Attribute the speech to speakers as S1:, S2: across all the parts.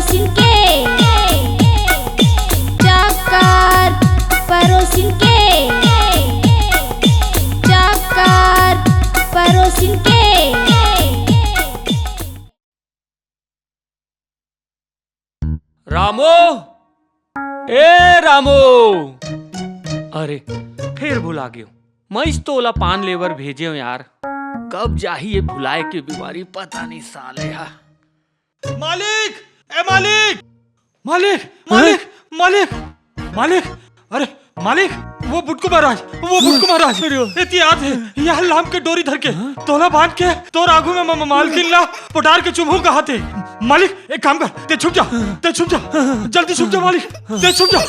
S1: परोसिन के चक्कर परोसिन के चक्कर परोसिन के।
S2: रामो, ए रामो, अरे फिर भुला गयो। मैं इस तोला पान लेवर भेजे हूँ यार, कब जाही ये भुलाए की बीमारी पता नहीं साले। हा
S3: मालिक, ए मालिक, मालिक, मालिक, मालिक, मालिक, अरे मालिक, वो बुटकू महाराज, वो बुटकू महाराज इतनी याद है यहाँ लाम के डोरी धर के तोला बांध के तो राघु में मालकिन ला पटार के चुभू कहा थे। मालिक एक काम कर, ते छुप जा, जल्दी छुप जा मालिक, ते छुप जा।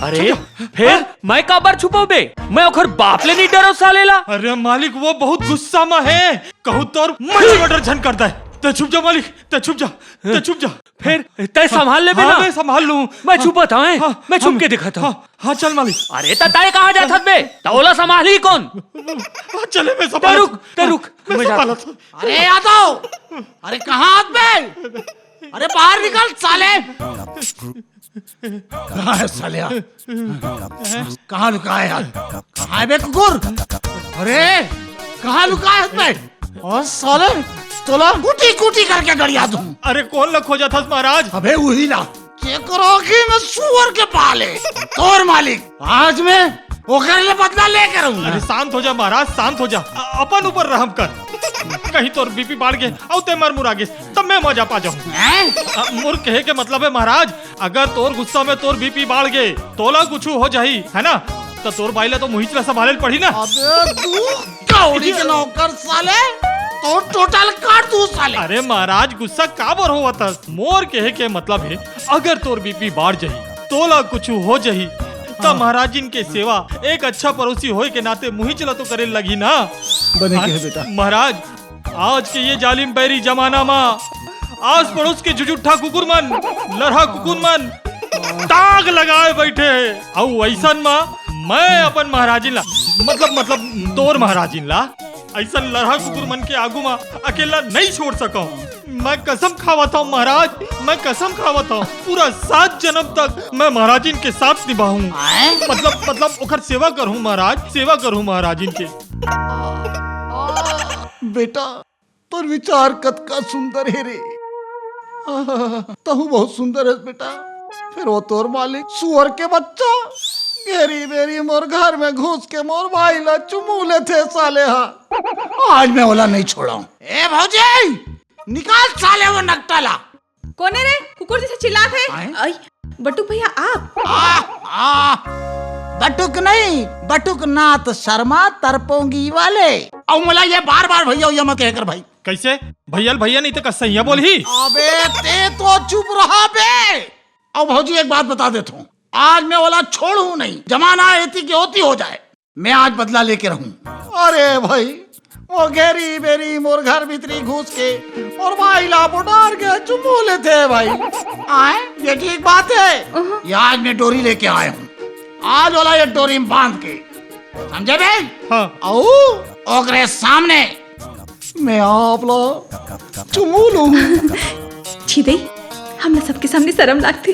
S2: अरे फिर मैं काबर छुपाऊ बे, मैं ओखर बाप ले नहीं डरो सालेला।
S3: अरे मालिक वो बहुत गुस्सा में है, कहूँ तो मच मटर झन करता है। ते छुप जा मालिक, ते छुप जा, ते छुप जा।
S2: फिर तय संभाल ले
S3: हाँ, मैं संभाल लूं।
S2: मैं छुपा था मैं छुप के दिखा था।
S3: हाँ चल मालिक।
S2: अरे तय कहाँ जाता बे, तोला संभाल ही कौन।
S3: चले मैं संभाल,
S2: रुक
S3: मैं संभाला था।
S4: अरे यादव, अरे कहाँ हाथ में, अरे बाहर निकल साले। कहाँ है सालिया, कहाँ लुका है यार, कहाँ है बे कुकुर, अरे कहाँ लुका है हाथ में। और साले तोला कुटी कुटी करके गड़िया दूं।
S3: अरे कौन लग खोजा था महाराज।
S4: अबे वही ना, करोगी मैं सुअर के पाले तोर मालिक, आज मैं वो कर ले बदला लेकर आऊंगा।
S3: अरे शांत हो जा महाराज, शांत हो जा, अपन ऊपर रहम कर। कहीं तोर बीपी बढ़ गए और ते मर मुरा गए तब मैं मजा पा जाऊं। मुर कहे के मतलब है महाराज, अगर तोर गुस्सा में तोर बीपी बढ़ गए तोला कुछ हो जाही है ना, तो तोर बाइला तो मुहिचला संभाले पड़ी ना।
S4: अबे तू कौड़ी के नौकर साले, तो टोटल काट दूं साले।
S3: अरे महाराज गुस्सा काबर हुआ था, मोर कहे के मतलब है अगर तोर बीपी बढ़ जाही तोला कुछ हो जाही तब महाराज जी के सेवा एक अच्छा पड़ोसी होए के नाते मुहिचला तो करे लगी ना।
S4: बने के है बेटा
S3: महाराज, आज के ये जालिम बैरी जमाना में आस पड़ोस के जुजुठा कुकुर मन, लड़हा कुकुर मन ताग लगाए बैठे और ऐसन में मैं अपन महाराजिन ला मतलब तोर महाराजिन ला ऐसा लड़हा कुकुर मन के आगू में अकेला नहीं छोड़ सका। मैं कसम खावा था महाराज, मैं कसम खावा था पूरा 7 जन्म तक मैं महाराजिन के साथ निभाऊं, मतलब ओकर सेवा करूं महाराज, सेवा करूं महाराजिन के।
S4: बेटा तोर विचार कत का सुंदर है रे, तहु बहुत सुंदर है बेटा। फिर वो तोर मालिक सुअर के बच्चा घेरी बेरी मोर घर में घुस के मोर भाई ला चुमू ले थे साले। हाँ आज मैं ओला नहीं छोड़ा हूँ। ए भौजी निकाल साले वो नकटाला।
S5: कौन है रे, कुकुर जैसे चिल्लात है। आई बटुक भैया आप।
S4: बटुक नहीं, बटुक नाथ शर्मा तरपोंगी वाले। और मला ये बार बार भैया मत कहकर भाई।
S3: कैसे भैया नहीं तो कसैया बोल ही।
S4: अबे ते तो चुप रहा बे। और भौजी एक बात बता देता हूँ, आज मैं वाला छोड़ू नहीं, जमाना ऐती की होती हो जाए, मैं आज बदला लेके रहूं। अरे भाई वो घेरी बेरी मोर घर भीतरी घुस के और भाई ला बुटार के चुमू लेते भाई। आए ये ठीक बात है, ये आज मैं डोरी लेके आया हूँ, आज वाला ये डोरी में बांध के, समझे बे।
S3: हाँ।
S4: ओकरे सामने मैं आप ला चुमू लूं।
S5: छी हमने सबके सामने शर्म लागती।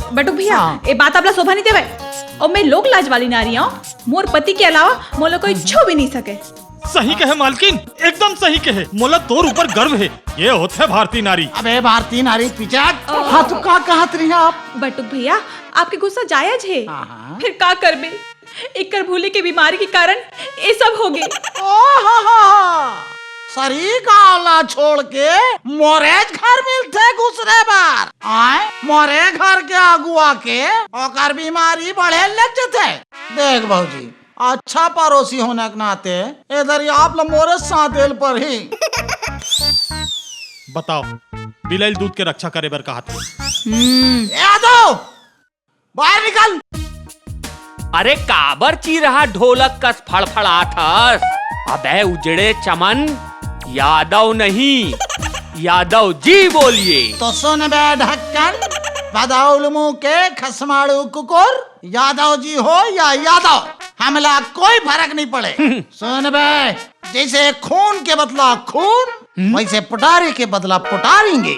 S5: बटुक भैया ये बात आपला शोभा नहीं देवे, और मैं लोग लाज वाली नारी हूँ, मोर पति के अलावा मोला कोई छू भी नहीं सके।
S3: सही कहे मालकिन, एकदम सही कहे, मोला तोर ऊपर गर्व है, ये होते है भारतीय नारी।
S4: अबे भारतीय नारी पिचाक, हाँ तो का कहत रही आप।
S5: बटुक भैया आपके गुस्सा जायज है, फिर का करबे, एक कर भूले की बीमारी के कारण ये सब हो गए।
S4: सरी गावला छोड़ के मोरेज घर मिलते दूसरे बार आए, मोरे घर के अगुआ के ओकर बीमारी बढ़े लग जाते। देख भाजी अच्छा पड़ोसी होने के नाते इधर आप मोरे सादेल पर ही।
S3: बताओ बिलाइल दूध के रक्षा करे बर कहा था।
S4: यादव बाहर निकल।
S2: अरे काबर ची रहा ढोलक कस फड़फड़ात हस। अबे उजड़े चमन, यादव नहीं यादव जी बोलिए।
S4: तो सुन बे ढक्कन, बदाउल मुंह के खसमाड़ू कुकुर, यादव जी हो या यादव हमला कोई फर्क नहीं पड़े। सुन बे, जैसे खून के बदला खून वैसे पुटारे के बदला पुटारेंगे।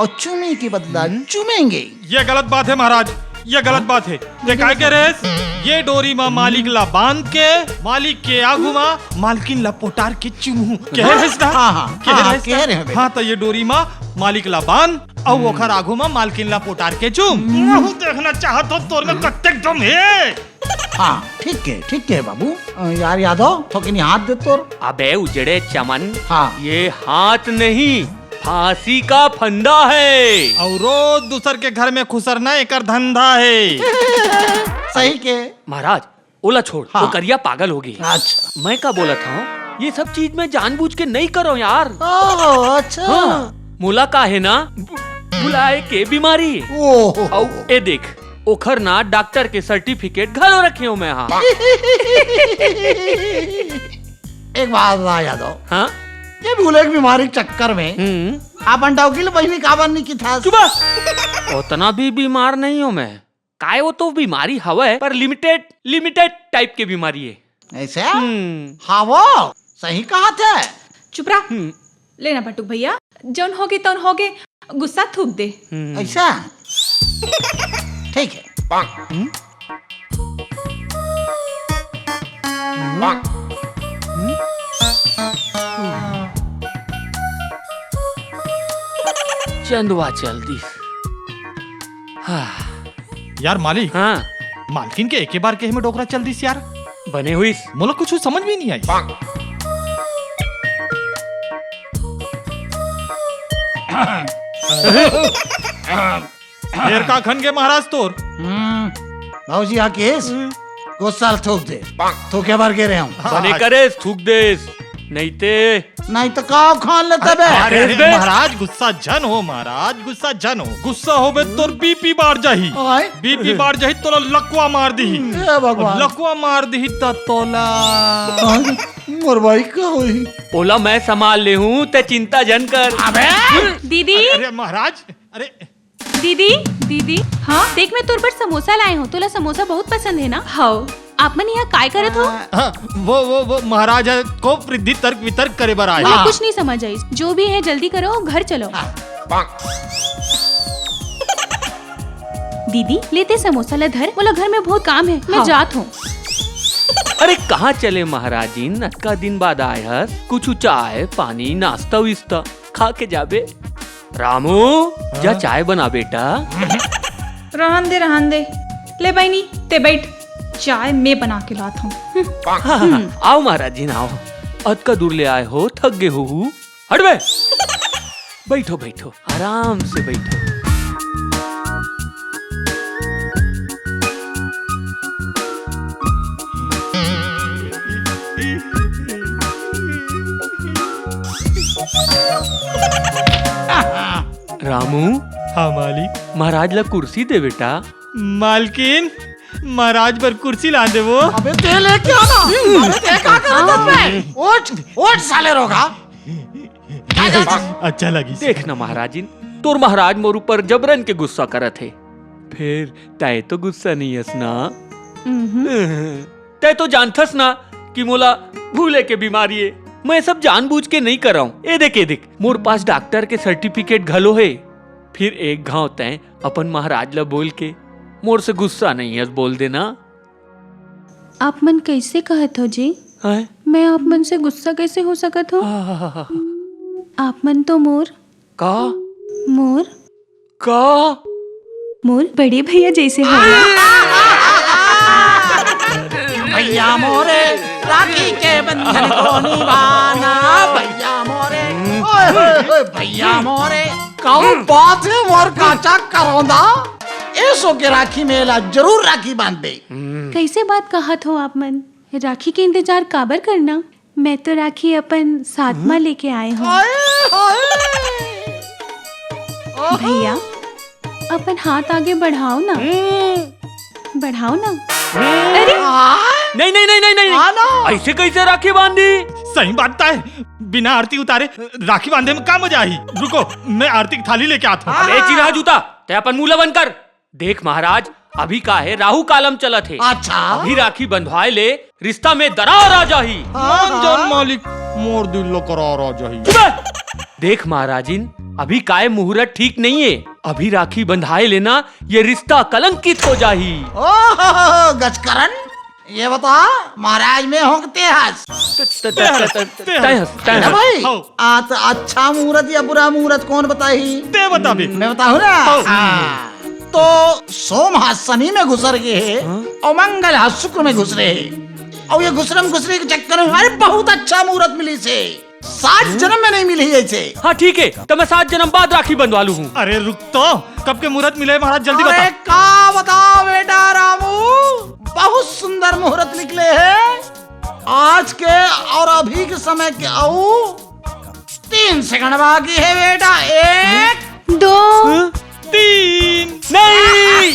S4: और चूमे के बदला चूमेंगे।
S3: ये गलत बात है महाराज, ये गलत बात है। ये काय कह रहे हैं? ये डोरी माँ मालिक ला बांध के मालिक के आगू माँ मालकिन ला पोटार के चुमू कह रहे हैं ना?
S4: कह रहे हैं।
S3: हाँ तो ये डोरी माँ मालिक ला बांध और ओखर आगू माँ मालकिन ला पोटार के चुम। देखना चाहत हो तोर में कत्ते दम है।
S4: हाँ ठीक है बाबू। यार यादव तो कि हाथ दे तोर।
S2: अबे उजड़े चमन,
S4: हाँ।
S2: ये हाथ नहीं फांसी का फंदा है।
S3: और रोज दूसर के घर में खुसरना एक धंधा है।
S4: सही के
S2: महाराज ओला छोड़,
S4: हाँ।
S2: वो करिया पागल होगी।
S4: अच्छा
S2: मैं क्या बोला था, ये सब चीज मैं जानबूझ के नहीं करो यार।
S4: अच्छा
S2: हाँ, मुला का है ना बुलाए के बीमारी।
S4: ओह
S2: ए देख ओखर ना डॉक्टर के सर्टिफिकेट घलो रखे हो मैं। हाँ
S4: एक बात बता यादव,
S2: हाँ
S4: ये भूले की बीमारी के चक्कर में आप अंडावकील बहनी काबन नहीं की था।
S2: सुबह उतना भी बीमार नहीं हूँ मैं। काय वो तो बीमारी हवा है पर लिमिटेड टाइप की बीमारी है।
S4: ऐसे हाँ वो सही कहा था।
S5: चुप रहा। लेना बटुक भैया, जौन होगे तौन होगे, गुस्सा थूक दे।
S4: ऐसा ठीक है।
S2: चंदवा चल दी। हाँ
S3: यार मालिक,
S2: हाँ
S3: मालकिन के एक बार के में डोकरा चल दी यार।
S2: बने हुई
S3: मोला कुछ समझ भी नहीं आई। फिर का खन के महाराज तोर।
S4: भाजी हाँ केस गुस्सा थूक दे। तो क्या बार कह रहे हूँ
S2: बने करे थूक देस नहीं ते
S4: नहीं तो काव खान लेते बे।
S3: अरे महाराज गुस्सा जन हो, महाराज गुस्सा जन हो। गुस्सा हो बे तोर बीपी बाढ़ जाही। बीपी बाढ़ जाही तोला लकवा मार दी।
S4: भगवान
S3: लकवा मार दी त तोला
S4: मोर भाई का होई।
S2: ओला मैं संभाल ले हूँ ते चिंता जन कर।
S5: दीदी
S3: अरे महाराज, अरे
S5: दीदी हाँ देख, मैं तोर पर समोसा लाए हूँ। तोला समोसा बहुत पसंद है ना? हाँ। आप मन यहाँ काय करत हो?
S3: हाँ, वो महाराज को वृद्धि तर्क वितर्क करे बर आए।
S5: मुझे कुछ नहीं समझ आई। जो भी है जल्दी करो, घर चलो। दीदी लेते समोसा ला धर, बोला घर में बहुत काम है, मैं जात हूँ।
S2: अरे कहाँ चले महाराज जी, नक्का दिन बाद आए हस। कुछ चाय पानी नाश्ता विस्ता खा के जाबे। रामू जा चाय बना बेटा।
S5: रहन दे। ले बहनी ते बैठ, चाय मैं बना के लाता हूँ।
S2: आओ महाराज जी आओ। अद का दूर ले आए हो, थक गए हो। हट बे। बैठो आराम से बैठो। रामू
S3: हाँ मालिक।
S2: महाराज ला कुर्सी दे बेटा।
S3: मालकिन महाराज पर कुर्सी ला दे वो।
S4: अबे ते लेके आना। अबे ते का करत बे? उठ साले रोगा।
S3: अच्छा लगी।
S2: देखना महाराज जी, तोर महाराज मोर ऊपर जबरन के गुस्सा करत है। फिर तय तो गुस्सा नहीं हस ना? तय तो जानथस ना कि मोला भूले के बीमारी है। मैं सब जानबूझ के नहीं कर रहा हूँ। ए देख मोर पास डॉक्टर के सर्टिफिकेट घलो है। फिर एक घाव तय अपन महाराज ला बोल के मोर से गुस्सा नहीं है बोल देना।
S1: आप मन कैसे कहत हो जी?
S2: है?
S1: मैं आप मन से गुस्सा कैसे हो सकत हो? आप मन तो मोर बड़े भैया जैसे हो।
S4: भैया मोरे राखी के बंधन को निभाना। भैया मोरे ओए भैया मोरे कौन बात है मोर काचा करौंदा। ऐसो के राखी मेला जरूर राखी बांध दे।
S1: कैसे बात कहत हो आप मन? राखी के इंतजार काबर करना? मैं तो राखी अपन साथ में लेके आए हूँ। भैया अपन हाथ आगे बढ़ाओ ना। अरे
S2: नहीं ऐसे कैसे राखी बांधी?
S3: सही बात है, बिना आरती उतारे राखी बांधे में क्या मजा आई। रुको मैं आरती की थाली लेके आता हूँ।
S2: अबे चिन्हा जूता ते अपन मुंह बंद कर। देख महाराज अभी का है राहु कालम चलत है।
S4: अच्छा
S2: अभी राखी बंधवाए ले रिश्ता में दरार आ जाही।
S3: मान जान मालिक मोर दिल लो करार आ जाही।
S2: देख महाराजिन अभी काय मुहूर्त ठीक नहीं है, अभी राखी बंधाए लेना, ये रिश्ता कलंकित हो जाही।
S4: ओह गजकरण, ये बता महाराज में होंगते हंस भाई।
S3: हाँ।
S4: तो अच्छा मुहूर्त या बुरा मुहूर्त कौन बताही?
S3: ते बता बे।
S4: मैं बताऊं ना। तो सोम हाथ शनि में घुसर गए और मंगल हाथ शुक्र में घुस रहे, और ये घुसरम घुसरे के चक्कर में अरे बहुत अच्छा मुहूर्त मिली से, 7 जन्म में नहीं मिली ऐसे।
S2: हाँ ठीक है, तो मैं 7 जन्म बाद राखी बंधवा लू हूँ।
S3: अरे रुक तो, कब के मुहूर्त मिले महाराज, जल्दी बता।
S4: अरे का बता बेटा रामू, बहुत सुंदर मुहूर्त निकले हैं आज के और अभी के समय के। आओ 3 सेकंड बाकी है बेटा, 1
S1: 2
S3: 3
S2: नहीं